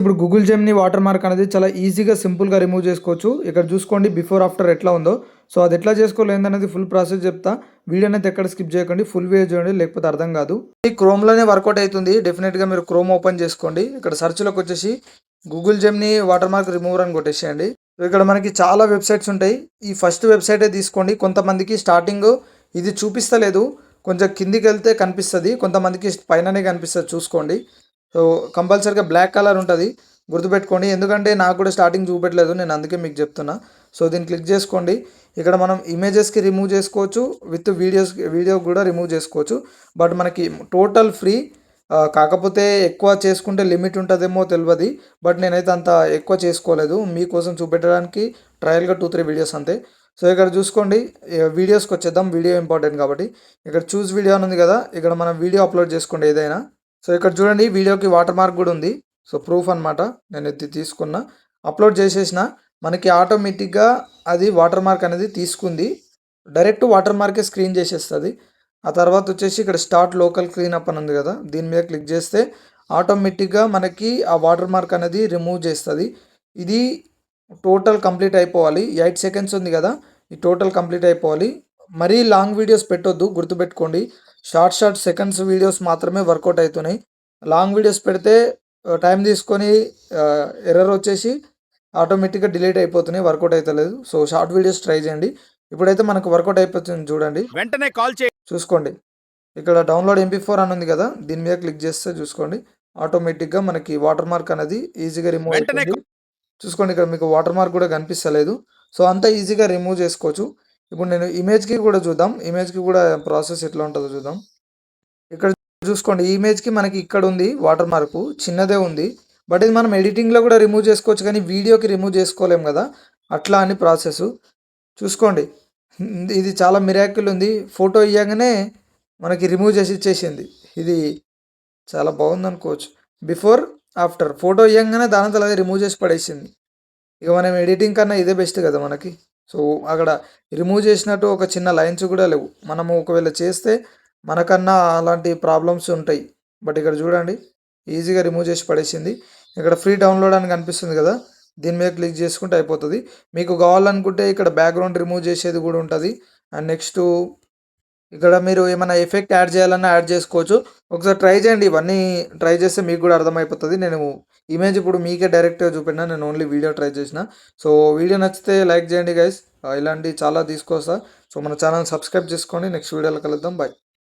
ఇప్పుడు Google Gemini water mark అనేది చాలా ఈజీగా సింపుల్గా రిమూవ్ చేసుకోవచ్చు. ఇక్కడ చూసుకోండి బిఫోర్ ఆఫ్టర్ ఎట్లా ఉందో. సో అది ఎట్లా చేసుకోవాలి ఏందనేది ఫుల్ ప్రాసెస్ చెప్తా. వీడియోని అయితే ఎక్కడ స్కిప్ చేయకండి, ఫుల్ వీడియో చూడండి, లేకపోతే అర్థం కాదు. ఈ క్రోమ్లోనే వర్కౌట్ అవుతుంది. డెఫినెట్గా మీరు క్రోమ్ ఓపెన్ చేసుకోండి. ఇక్కడ సెర్చ్లోకి వచ్చేసి Google Gemini water mark remover అని కొట్టేసేయండి. సో ఇక్కడ మనకి చాలా వెబ్సైట్స్ ఉంటాయి. ఈ ఫస్ట్ వెబ్సైటే తీసుకోండి. కొంతమందికి స్టార్టింగ్ ఇది చూపిస్తలేదు, కొంచెం కిందికి వెళ్తే కనిపిస్తుంది, కొంతమందికి పైననే కనిపిస్తుంది, చూసుకోండి. సో కంపల్సరీగా బ్లాక్ కలర్ ఉంటుంది, గుర్తుపెట్టుకోండి. ఎందుకంటే నాకు కూడా స్టార్టింగ్ చూపెట్టలేదు, నేను అందుకే మీకు చెప్తున్నా. సో దీన్ని క్లిక్ చేసుకోండి. ఇక్కడ మనం ఇమేజెస్కి రిమూవ్ చేసుకోవచ్చు, విత్ వీడియో కూడా రిమూవ్ చేసుకోవచ్చు. బట్ మనకి టోటల్ ఫ్రీ. కాకపోతే ఎక్కువ చేసుకుంటే లిమిట్ ఉంటుందేమో తెలియదు. బట్ నేనైతే అంత ఎక్కువ చేసుకోలేదు, మీకోసం చూపెట్టడానికి ట్రయల్గా 2-3 వీడియోస్ అంతే. సో ఇక్కడ చూసుకోండి, వీడియోస్కి వచ్చేద్దాం. వీడియో ఇంపార్టెంట్ కాబట్టి ఇక్కడ చూస్ వీడియో అని ఉంది కదా, ఇక్కడ మనం వీడియో అప్లోడ్ చేసుకోండి ఏదైనా. సో ఇక్కడ చూడండి, వీడియోకి వాటర్ మార్క్ కూడా ఉంది. సో ప్రూఫ్ అనమాట, నేను ఇది తీసుకున్నా, అప్లోడ్ చేసేసిన. మనకి ఆటోమేటిక్గా అది వాటర్ మార్క్ అనేది తీసుకుంది. డైరెక్ట్ వాటర్ మార్కే స్క్రీన్ చేసేస్తుంది. ఆ తర్వాత వచ్చేసి ఇక్కడ స్టార్ట్ లోకల్ క్లీనప్ అని ఉంది కదా, దీని మీద క్లిక్ చేస్తే ఆటోమేటిక్గా మనకి ఆ వాటర్ మార్క్ అనేది రిమూవ్ చేస్తుంది. ఇది టోటల్ కంప్లీట్ అయిపోవాలి. 8 సెకండ్స్ ఉంది కదా, ఈ టోటల్ కంప్లీట్ అయిపోవాలి. మరీ లాంగ్ వీడియోస్ పెట్టొద్దు, గుర్తుపెట్టుకోండి. షార్ట్ సెకండ్స్ వీడియోస్ మాత్రమే వర్కౌట్ అవుతున్నాయి. లాంగ్ వీడియోస్ పెడితే టైం తీసుకొని ఎర్రర్ వచ్చేసి ఆటోమేటిక్గా డిలీట్ అయిపోతున్నాయి, వర్కౌట్ అవుతలేదు. సో షార్ట్ వీడియోస్ ట్రై చేయండి. ఇప్పుడైతే మనకు వర్కౌట్ అయిపోతుంది చూడండి, వెంటనే కాల్ చూసుకోండి. ఇక్కడ డౌన్లోడ్ MP4 అని ఉంది కదా, దీని మీద క్లిక్ చేస్తే చూసుకోండి, ఆటోమేటిక్గా మనకి వాటర్ మార్క్ అనేది ఈజీగా రిమూవ్ అవుతుంది. చూసుకోండి, ఇక్కడ మీకు వాటర్ మార్క్ కూడా కనిపిస్తలేదు. సో అంతా ఈజీగా రిమూవ్ చేసుకోవచ్చు. ఇప్పుడు నేను ఇమేజ్కి కూడా చూద్దాం, ఇమేజ్కి కూడా ప్రాసెస్ ఎట్లా ఉంటుందో చూద్దాం. ఇక్కడ చూసుకోండి, ఈ ఇమేజ్కి మనకి ఇక్కడ ఉంది వాటర్ మార్కు, చిన్నదే ఉంది. బట్ ఇది మనం ఎడిటింగ్లో కూడా రిమూవ్ చేసుకోవచ్చు, కానీ వీడియోకి రిమూవ్ చేసుకోలేం కదా, అట్లా అని ప్రాసెస్. చూసుకోండి, ఇది చాలా మిరాకిల్ ఉంది. ఫోటో ఇవ్వగానే మనకి రిమూవ్ చేసి ఇచ్చేసింది. ఇది చాలా బాగుంది అనుకోవచ్చు. బిఫోర్ ఆఫ్టర్ ఫోటో ఇవ్వగానే దాని అలాగే రిమూవ్ చేసి పడేసింది. ఇక మనం ఎడిటింగ్ కన్నా ఇదే బెస్ట్ కదా మనకి. సో అక్కడ రిమూవ్ చేసినట్టు ఒక చిన్న లైన్స్ కూడా లేవు. మనము ఒకవేళ చేస్తే మనకన్నా అలాంటి ప్రాబ్లమ్స్ ఉంటాయి. బట్ ఇక్కడ చూడండి, ఈజీగా రిమూవ్ చేసి పడేసింది. ఇక్కడ ఫ్రీ డౌన్లోడ్ అని కనిపిస్తుంది కదా, దీని మీద క్లిక్ చేసుకుంటే అయిపోతుంది. మీకు కావాలనుకుంటే ఇక్కడ బ్యాక్గ్రౌండ్ రిమూవ్ చేసేది కూడా ఉంటుంది. అండ్ నెక్స్ట్ ఇక్కడ మీరు ఏమైనా ఎఫెక్ట్ యాడ్ చేయాలన్నా యాడ్ చేసుకోవచ్చు. ఒకసారి ట్రై చేయండి, ఇవన్నీ ట్రై చేస్తే మీకు కూడా అర్థమైపోతుంది. నేను ఇమేజ్ ఇప్పుడు మీకే డైరెక్ట్గా చూపెట్టినా, నేను ఓన్లీ వీడియో ట్రై చేసిన. సో వీడియో నచ్చితే లైక్ చేయండి గైస్, ఇలాంటివి చాలా తీసుకొస్తా. సో మన ఛానల్ సబ్స్క్రైబ్ చేసుకోండి. నెక్స్ట్ వీడియోలో కలుద్దాం, బాయ్.